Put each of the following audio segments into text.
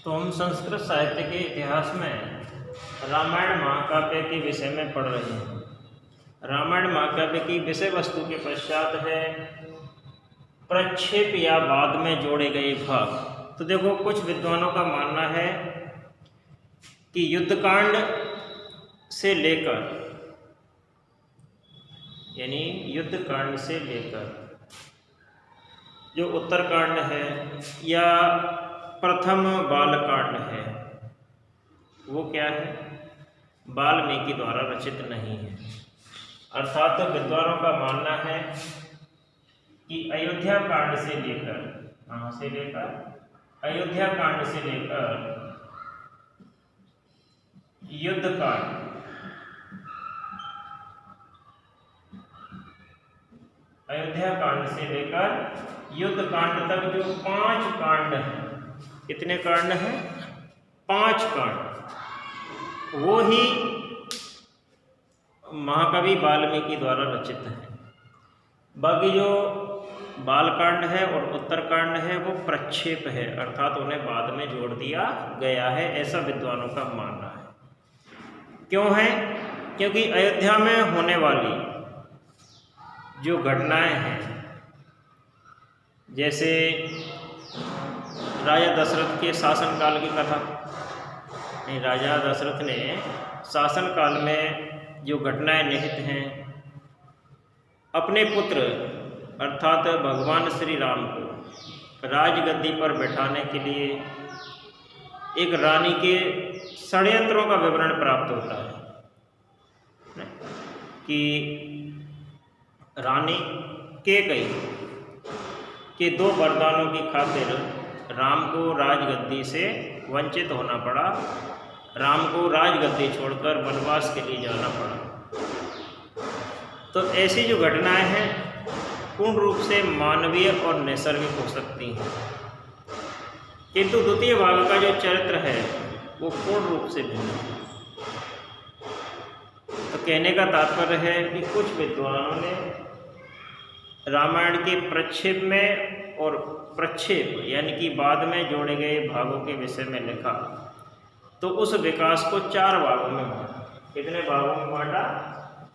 तो हम संस्कृत साहित्य के इतिहास में रामायण महाकाव्य के विषय में पढ़ रहे हैं। रामायण महाकाव्य की विषय वस्तु के पश्चात है प्रक्षेप या बाद में जोड़े गए भाग। तो देखो, कुछ विद्वानों का मानना है कि युद्धकांड से लेकर यानी युद्धकांड से लेकर जो उत्तरकांड है या प्रथम बालकांड है वो क्या है, वाल्मीकि द्वारा रचित नहीं है। अर्थात विद्वानों का मानना है कि अयोध्या कांड से लेकर अयोध्या कांड से लेकर युद्ध कांड, अयोध्या कांड से लेकर युद्ध कांड तक जो 5 कांड हैं, कितने कांड हैं? 5 कांड, वो ही महाकवि वाल्मीकि द्वारा रचित है। बाकी जो बालकांड है और उत्तरकांड है वो प्रक्षेप है, अर्थात उन्हें बाद में जोड़ दिया गया है, ऐसा विद्वानों का मानना है। क्यों है? क्योंकि अयोध्या में होने वाली जो घटनाएं हैं, जैसे राजा दशरथ के शासनकाल की कथा, राजा दशरथ ने शासनकाल में जो घटनाएं निहित हैं, अपने पुत्र अर्थात भगवान श्री राम को राजगद्दी पर बैठाने के लिए एक रानी के षड्यंत्रों का विवरण प्राप्त होता है कि रानी केकई के 2 वरदानों की खातिर राम को राजगद्दी से वंचित होना पड़ा, राम को राजगद्दी छोड़कर वनवास के लिए जाना पड़ा। तो ऐसी जो घटनाएं हैं पूर्ण रूप से मानवीय और नैसर्गिक हो सकती हैं, किंतु द्वितीय भाग का जो चरित्र है वो पूर्ण रूप से भिन्न है। तो कहने का तात्पर्य है कि कुछ विद्वानों ने रामायण के प्रक्षेप में और प्रक्षेप यानी कि बाद में जोड़े गए भागों के विषय में लिखा, तो उस विकास को 4 भागों में बांटा। कितने भागों में बांटा?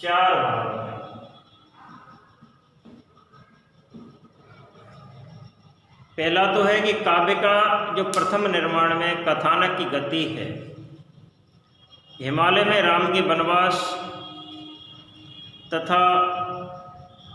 4 भागों में। पहला तो है कि काव्य का जो प्रथम निर्माण में कथानक की गति है, हिमालय में राम के वनवास तथा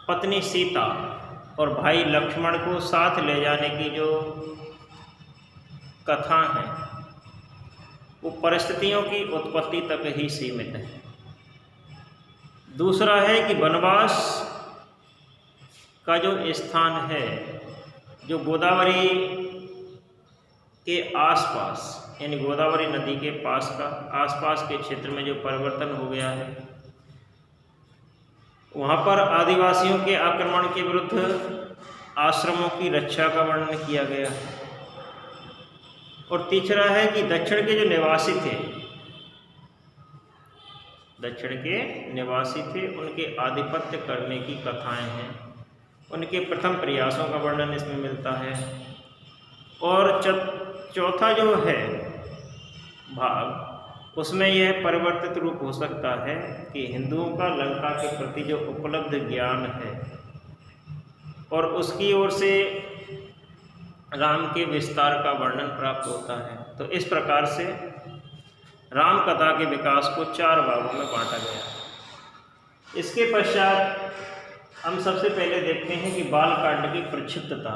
पत्नी सीता और भाई लक्ष्मण को साथ ले जाने की जो कथा है वो परिस्थितियों की उत्पत्ति तक ही सीमित है। दूसरा है कि वनवास का जो स्थान है, जो गोदावरी के आसपास यानी गोदावरी नदी के पास का आसपास के क्षेत्र में जो परिवर्तन हो गया है, वहाँ पर आदिवासियों के आक्रमण के विरुद्ध आश्रमों की रक्षा का वर्णन किया गया है। और तीसरा है कि दक्षिण के जो निवासी थे, दक्षिण के निवासी थे, उनके आधिपत्य करने की कथाएं हैं, उनके प्रथम प्रयासों का वर्णन इसमें मिलता है। और चौथा जो है भाग, उसमें यह परिवर्तित रूप हो सकता है कि हिंदुओं का लंका के प्रति जो उपलब्ध ज्ञान है और उसकी ओर से राम के विस्तार का वर्णन प्राप्त होता है। तो इस प्रकार से राम कथा के विकास को 4 भागों में बांटा गया। इसके पश्चात हम सबसे पहले देखते हैं कि बालकांड की प्रक्षिप्तता,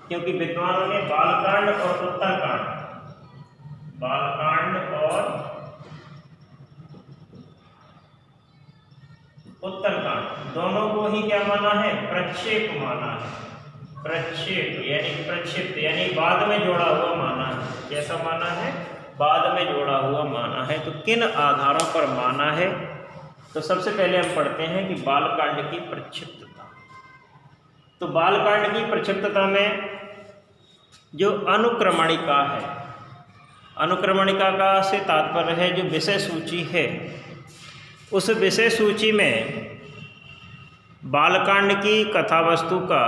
क्योंकि विद्वानों ने बालकांड और उत्तरकांड, बालकांड और उत्तरकांड दोनों को ही क्या माना है? प्रक्षेप माना है। प्रक्षेप यानी प्रक्षिप्त यानी बाद में जोड़ा हुआ माना है। कैसा माना है? बाद में जोड़ा हुआ माना है। तो किन आधारों पर माना है? तो सबसे पहले हम पढ़ते हैं कि बालकांड की प्रक्षिप्तता। तो बालकांड की प्रक्षिप्तता में जो अनुक्रमणिका है, अनुक्रमणिका का से तात्पर्य है जो विषय सूची है, उस विषय सूची में बालकांड की कथा वस्तु का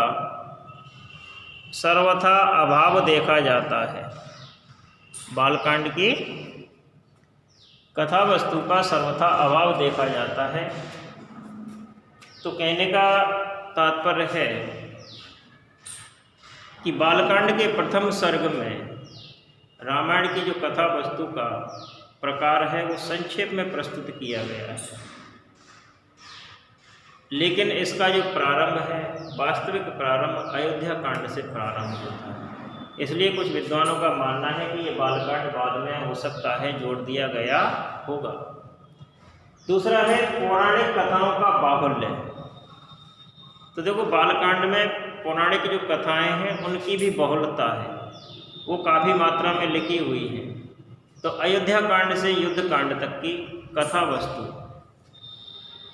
सर्वथा अभाव देखा जाता है। बालकांड की कथा वस्तु का सर्वथा अभाव देखा जाता है। तो कहने का तात्पर्य है कि बालकांड के प्रथम सर्ग में रामायण की जो कथा वस्तु का प्रकार है वो संक्षेप में प्रस्तुत किया गया है, लेकिन इसका जो प्रारंभ है, वास्तविक प्रारंभ अयोध्या कांड से प्रारंभ होता है। इसलिए कुछ विद्वानों का मानना है कि ये बालकांड बाद में हो सकता है जोड़ दिया गया होगा। दूसरा है पौराणिक कथाओं का बाहुल्य। तो देखो, बालकांड में पौराणिक जो कथाएं हैं उनकी भी बहुलता है, वो काफ़ी मात्रा में लिखी हुई हैं। तो अयोध्या कांड से युद्ध कांड तक की कथा वस्तु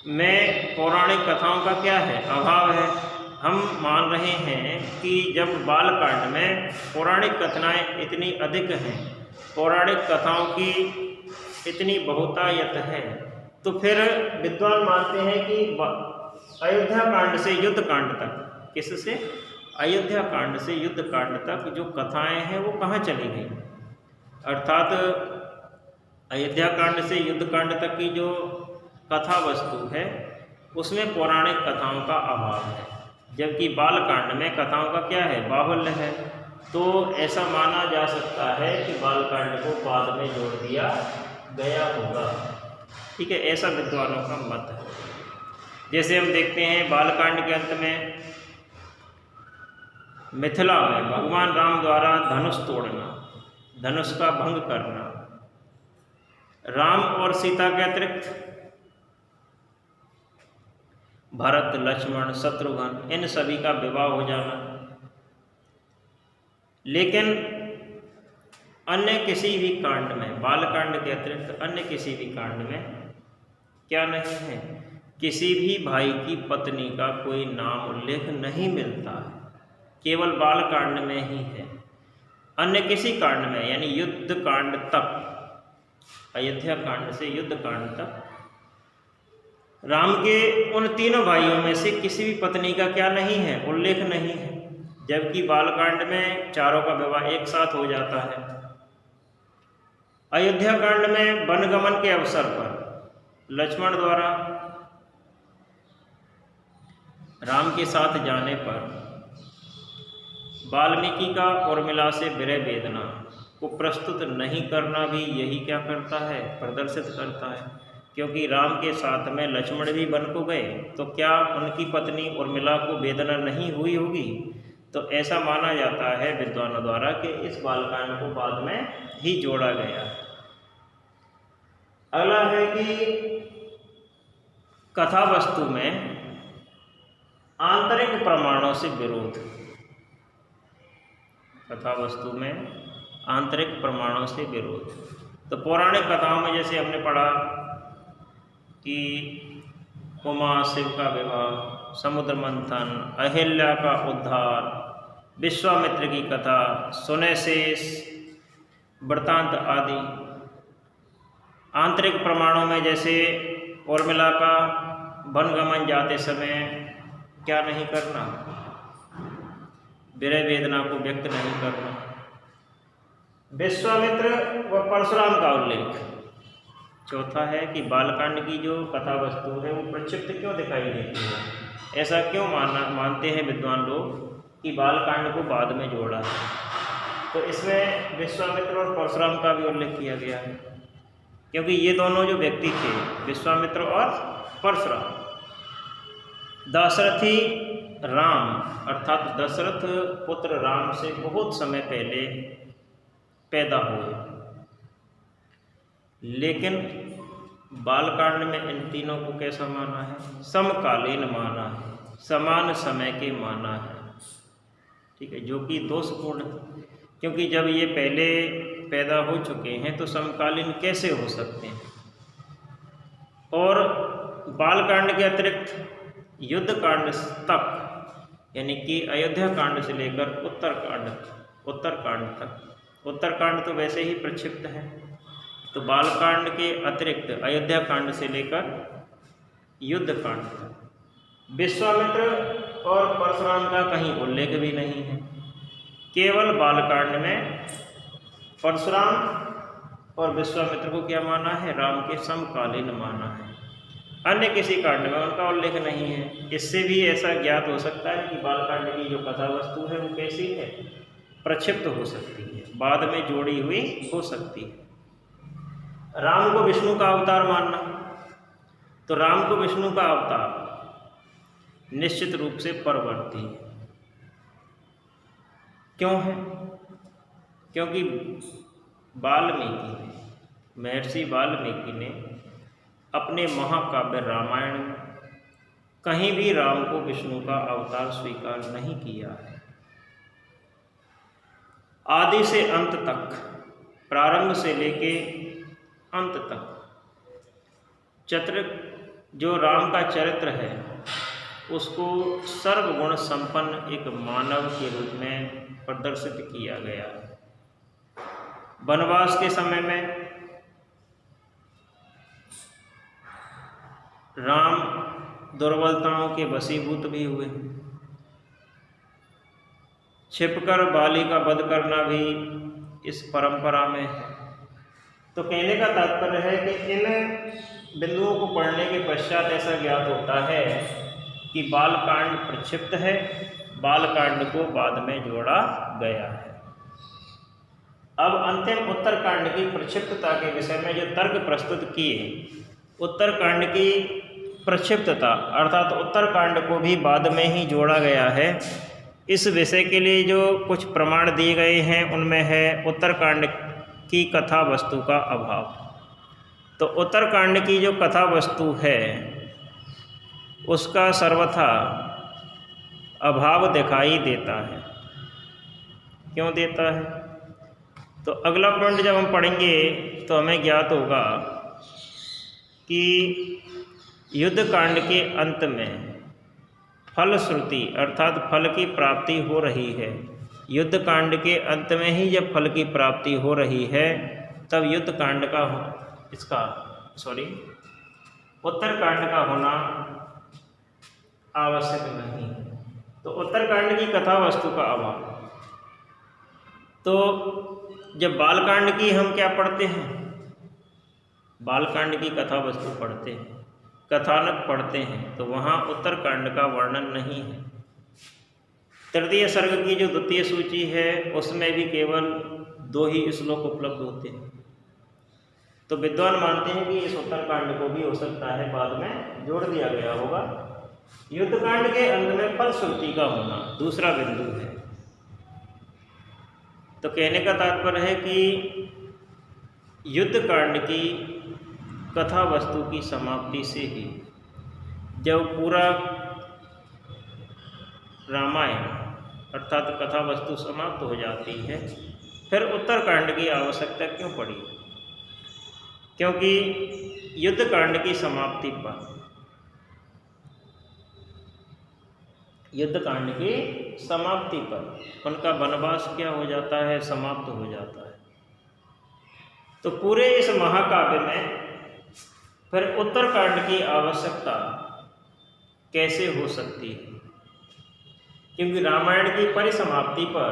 में पौराणिक कथाओं का क्या है, अभाव है। हम मान रहे हैं कि जब बालकांड में पौराणिक कथाएं इतनी अधिक हैं, पौराणिक कथाओं की इतनी बहुतायत है, तो फिर विद्वान मानते हैं कि अयोध्या कांड से युद्ध कांड तक, किससे, अयोध्या कांड से युद्ध कांड तक जो कथाएं हैं वो कहाँ चली गई। अर्थात अयोध्या कांड से युद्ध कांड तक की जो कथा वस्तु है उसमें पौराणिक कथाओं का अभाव है, जबकि बालकांड में कथाओं का क्या है, बाहुल्य है। तो ऐसा माना जा सकता है कि बालकांड को बाद में जोड़ दिया गया होगा। ठीक है, ऐसा विद्वानों का मत है। जैसे हम देखते हैं बालकांड के अंत में मिथिला में भगवान राम द्वारा धनुष तोड़ना, धनुष का भंग करना, राम और सीता के अतिरिक्त भरत, लक्ष्मण, शत्रुघ्न, इन सभी का विवाह हो जाना। लेकिन अन्य किसी भी कांड में, बालकांड के अतिरिक्त अन्य किसी भी कांड में क्या नहीं है, किसी भी भाई की पत्नी का कोई नाम उल्लेख नहीं मिलता है, केवल बालकांड में ही है। अन्य किसी कांड में, यानी युद्ध कांड तक, अयोध्या कांड से युद्ध कांड तक राम के उन तीनों भाइयों में से किसी भी पत्नी का क्या नहीं है, उल्लेख नहीं है, जबकि बालकांड में चारों का विवाह एक साथ हो जाता है। अयोध्या कांड में वनगमन के अवसर पर लक्ष्मण द्वारा राम के साथ जाने पर वाल्मीकि का उर्मिला से विरह वेदना को प्रस्तुत नहीं करना भी यही क्या करता है, प्रदर्शित करता है। क्योंकि राम के साथ में लक्ष्मण भी वन को गए, तो क्या उनकी पत्नी उर्मिला को वेदना नहीं हुई होगी। तो ऐसा माना जाता है विद्वानों द्वारा कि इस बालकांड को बाद में ही जोड़ा गया। अगला है कि कथा वस्तु में आंतरिक प्रमाणों से विरोध। कथा वस्तु में आंतरिक प्रमाणों से विरोध। तो पौराणिक कथाओं में जैसे हमने पढ़ा कि उमा शिव का विवाह, समुद्र मंथन, अहिल्या का उद्धार, विश्वामित्र की कथा, सुनैशेष वृत्तांत आदि। आंतरिक प्रमाणों में जैसे उर्मिला का वनगमन जाते समय क्या नहीं करना, विरह वेदना को व्यक्त नहीं करना। विश्वामित्र व परशुराम का उल्लेख। चौथा है कि बालकांड की जो कथा वस्तु है वो प्रक्षिप्त क्यों दिखाई देती है। ऐसा क्यों मानते हैं विद्वान लोग कि बालकांड को बाद में जोड़ा है। तो इसमें विश्वामित्र और परशुराम का भी उल्लेख किया गया है, क्योंकि ये दोनों जो व्यक्ति थे, विश्वामित्र और परशुराम, दाशरथी राम अर्थात दशरथ पुत्र राम से बहुत समय पहले पैदा हुए। लेकिन बालकांड में इन तीनों को कैसा माना है, समकालीन माना है, समान समय के माना है। ठीक है, जो कि दोषपूर्ण, क्योंकि जब ये पहले पैदा हो चुके हैं तो समकालीन कैसे हो सकते हैं। और बालकांड के अतिरिक्त युद्ध कांड तक, यानी कि अयोध्या कांड से लेकर उत्तरकांड तक, उत्तरकांड तो वैसे ही प्रक्षिप्त है, तो बालकांड के अतिरिक्त अयोध्या कांड से लेकर युद्ध कांड तक विश्वामित्र और परशुराम का कहीं उल्लेख भी नहीं है। केवल बालकांड में परशुराम और विश्वामित्र को क्या माना है? राम के समकालीन माना है। अन्य किसी कांड में उनका उल्लेख नहीं है। इससे भी ऐसा ज्ञात हो सकता है कि बालकांड की जो कथा वस्तु है वो कैसी है? प्रक्षिप्त हो सकती है, बाद में जोड़ी हुई हो सकती है। राम को विष्णु का अवतार मानना, तो राम को विष्णु का अवतार निश्चित रूप से परवर्ती है। क्यों है? क्योंकि महर्षि वाल्मीकि ने अपने महाकाव्य रामायण में कहीं भी राम को विष्णु का अवतार स्वीकार नहीं किया है। आदि से अंत तक, प्रारंभ से लेके अंत तक जो राम का चरित्र है उसको सर्वगुण संपन्न एक मानव के रूप में प्रदर्शित किया गया है। वनवास के समय में राम दुर्बलताओं के वशीभूत भी हुए। छिपकर बाली का वध करना भी इस परंपरा में है। तो कहने का तात्पर्य है कि इन बिंदुओं को पढ़ने के पश्चात ऐसा ज्ञात होता है कि बालकांड प्रक्षिप्त है, बालकांड को बाद में जोड़ा गया है। अब अंतिम उत्तरकांड की प्रक्षिप्तता के विषय में जो तर्क प्रस्तुत किए, उत्तरकांड की प्रक्षिप्तता अर्थात उत्तरकांड को भी बाद में ही जोड़ा गया है, इस विषय के लिए जो कुछ प्रमाण दिए गए हैं उनमें है उत्तरकांड की कथा वस्तु का अभाव। तो उत्तरकांड की जो कथा वस्तु है उसका सर्वथा अभाव दिखाई देता है। क्यों देता है? तो अगला पॉइंट जब हम पढ़ेंगे तो हमें ज्ञात होगा कि युद्धकांड के अंत में फलश्रुति अर्थात फल की प्राप्ति हो रही है। युद्धकांड के अंत में ही जब फल की प्राप्ति हो रही है तब युद्धकांड का उत्तरकांड का होना आवश्यक नहीं। तो उत्तरकांड की कथा वस्तु का अभाव। तो जब बालकांड की हम क्या पढ़ते हैं? बालकांड की कथा वस्तु पढ़ते हैं, कथानक पढ़ते हैं, तो वहाँ उत्तरकांड का वर्णन नहीं है। तृतीय सर्ग की जो द्वितीय सूची है उसमें भी केवल 2 ही श्लोक उपलब्ध होते हैं। तो विद्वान मानते हैं कि इस उत्तरकांड को भी हो सकता है बाद में जोड़ दिया गया होगा। युद्धकांड के अंत में फलश्रुति का होना दूसरा बिंदु है। तो कहने का तात्पर्य है कि युद्धकांड की कथा वस्तु की समाप्ति से ही जब पूरा रामायण अर्थात कथा वस्तु समाप्त हो जाती है, फिर उत्तरकांड की आवश्यकता क्यों पड़ी? क्योंकि युद्धकांड की समाप्ति पर उनका वनवास क्या हो जाता है? समाप्त हो जाता है। तो पूरे इस महाकाव्य में फिर उत्तरकांड की आवश्यकता कैसे हो सकती है? क्योंकि रामायण की परिसमाप्ति पर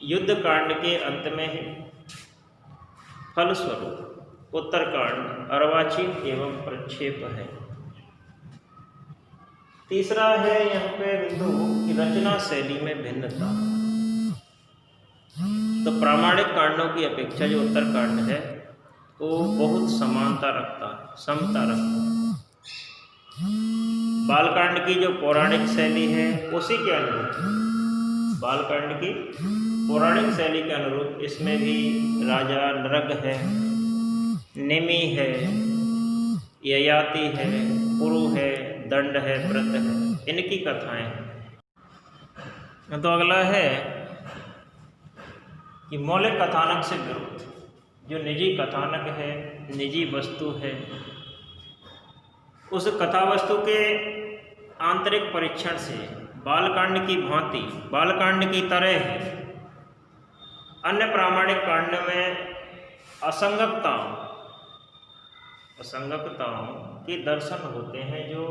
युद्धकांड के अंत में ही फलस्वरूप उत्तरकांड अर्वाचीन एवं प्रक्षेप है। तीसरा है यहाँ पे बिंदु की रचना शैली में भिन्नता। तो प्रामाणिक कांडों की अपेक्षा जो उत्तरकांड है वो बहुत समानता रखता है, समता रखता है। बालकांड की जो पौराणिक शैली है उसी के अनुरूप, बालकांड की पौराणिक शैली के अनुरूप इसमें भी राजा नरग है, निमि है, ययाति है, पुरु है, दंड है, व्रत है, इनकी कथाएं हैं। तो अगला है कि मौलिक कथानक से विरुद्ध जो निजी कथानक है, निजी वस्तु है, उस कथा वस्तु के आंतरिक परीक्षण से बालकांड की भांति, बालकांड की तरह अन्य प्रामाणिक कांड में असंगतताओं के दर्शन होते हैं जो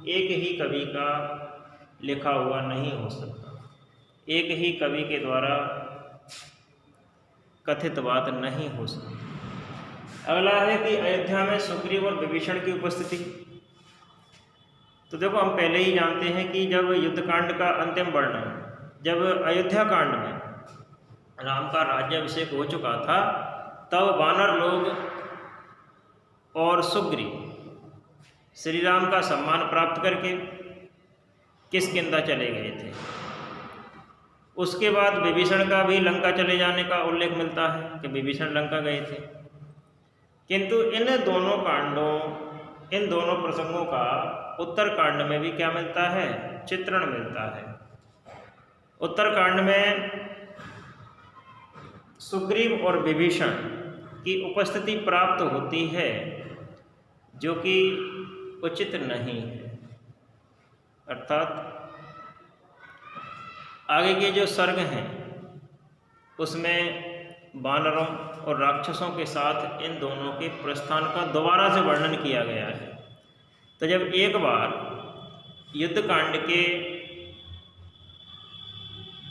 एक ही कवि का लिखा हुआ नहीं हो सकता। एक ही कवि के द्वारा कथित बात नहीं हो सकती। अगला है कि अयोध्या में सुग्रीव और विभीषण की उपस्थिति। तो देखो, हम पहले ही जानते हैं कि जब युद्धकांड का अंतिम वर्णन, जब अयोध्या कांड में राम का राज्याभिषेक हो चुका था, तब वानर लोग और सुग्रीव श्री राम का सम्मान प्राप्त करके किष्किंधा चले गए थे। उसके बाद विभीषण का भी लंका चले जाने का उल्लेख मिलता है कि विभीषण लंका गए थे। किंतु इन दोनों प्रसंगों का उत्तरकांड में भी क्या मिलता है? चित्रण मिलता है। उत्तरकांड में सुग्रीव और विभीषण की उपस्थिति प्राप्त होती है, जो कि उचित नहीं है। अर्थात आगे के जो सर्ग हैं उसमें वानरों और राक्षसों के साथ इन दोनों के प्रस्थान का दोबारा से वर्णन किया गया है। तो जब एक बार युद्धकांड के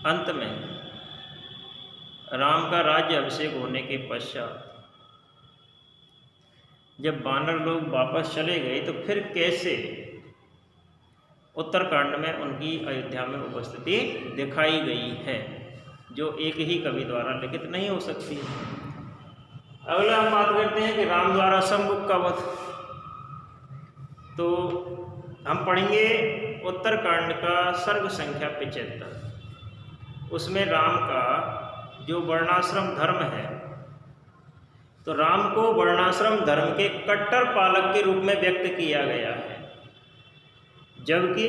अंत में राम का राज्य अभिषेक होने के पश्चात जब वानर लोग वापस चले गए, तो फिर कैसे उत्तरकांड में उनकी अयोध्या में उपस्थिति दिखाई गई है, जो एक ही कवि द्वारा लिखित नहीं हो सकती है। अगला हम बात करते हैं कि राम द्वारा शंभुक का वध। तो हम पढ़ेंगे उत्तरकांड का सर्ग संख्या 75। उसमें राम का जो वर्णाश्रम धर्म है, तो राम को वर्णाश्रम धर्म के कट्टर पालक के रूप में व्यक्त किया गया है, जबकि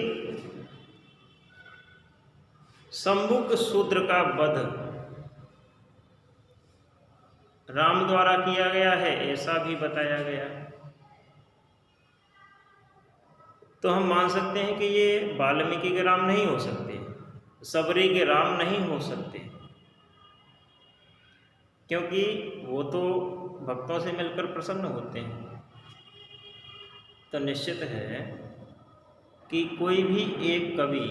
शंभुक शूद्र का वध राम द्वारा किया गया है, ऐसा भी बताया गया है। तो हम मान सकते हैं कि ये वाल्मीकि के राम नहीं हो सकते, सबरी के राम नहीं हो सकते, क्योंकि वो तो भक्तों से मिलकर प्रसन्न होते हैं। तो निश्चित है कि कोई भी एक कवि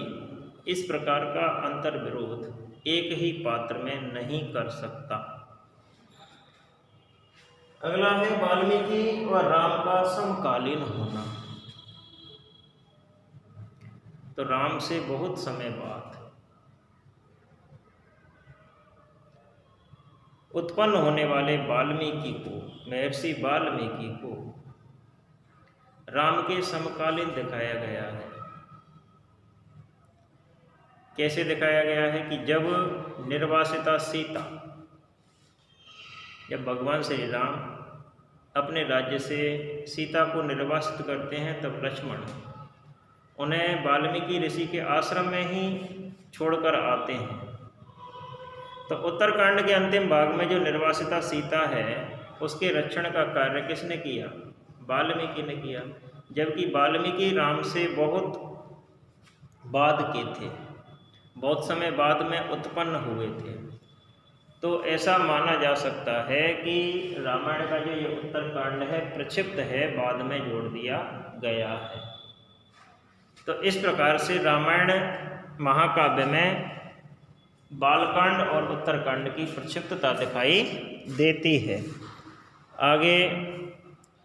इस प्रकार का अंतर विरोध एक ही पात्र में नहीं कर सकता। अगला है वाल्मीकि और राम का समकालीन होना। तो राम से बहुत समय बाद उत्पन्न होने वाले वाल्मीकि को, महर्षि वाल्मीकि को राम के समकालीन दिखाया गया है। कैसे दिखाया गया है कि जब निर्वासिता सीता, जब भगवान श्री राम अपने राज्य से सीता को निर्वासित करते हैं, तब लक्ष्मण उन्हें वाल्मीकि ऋषि के आश्रम में ही छोड़कर आते हैं। तो उत्तरकांड के अंतिम भाग में जो निर्वासिता सीता है, उसके रक्षण का कार्य किसने किया? वाल्मीकि ने किया, जबकि वाल्मीकि राम से बहुत बाद के थे, बहुत समय बाद में उत्पन्न हुए थे। तो ऐसा माना जा सकता है कि रामायण का जो ये उत्तरकांड है प्रक्षिप्त है, बाद में जोड़ दिया गया है। तो इस प्रकार से रामायण महाकाव्य में बालकांड और उत्तरकांड की प्रक्षिप्तता दिखाई देती है। आगे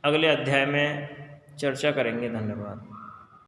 अगले अध्याय में चर्चा करेंगे। धन्यवाद।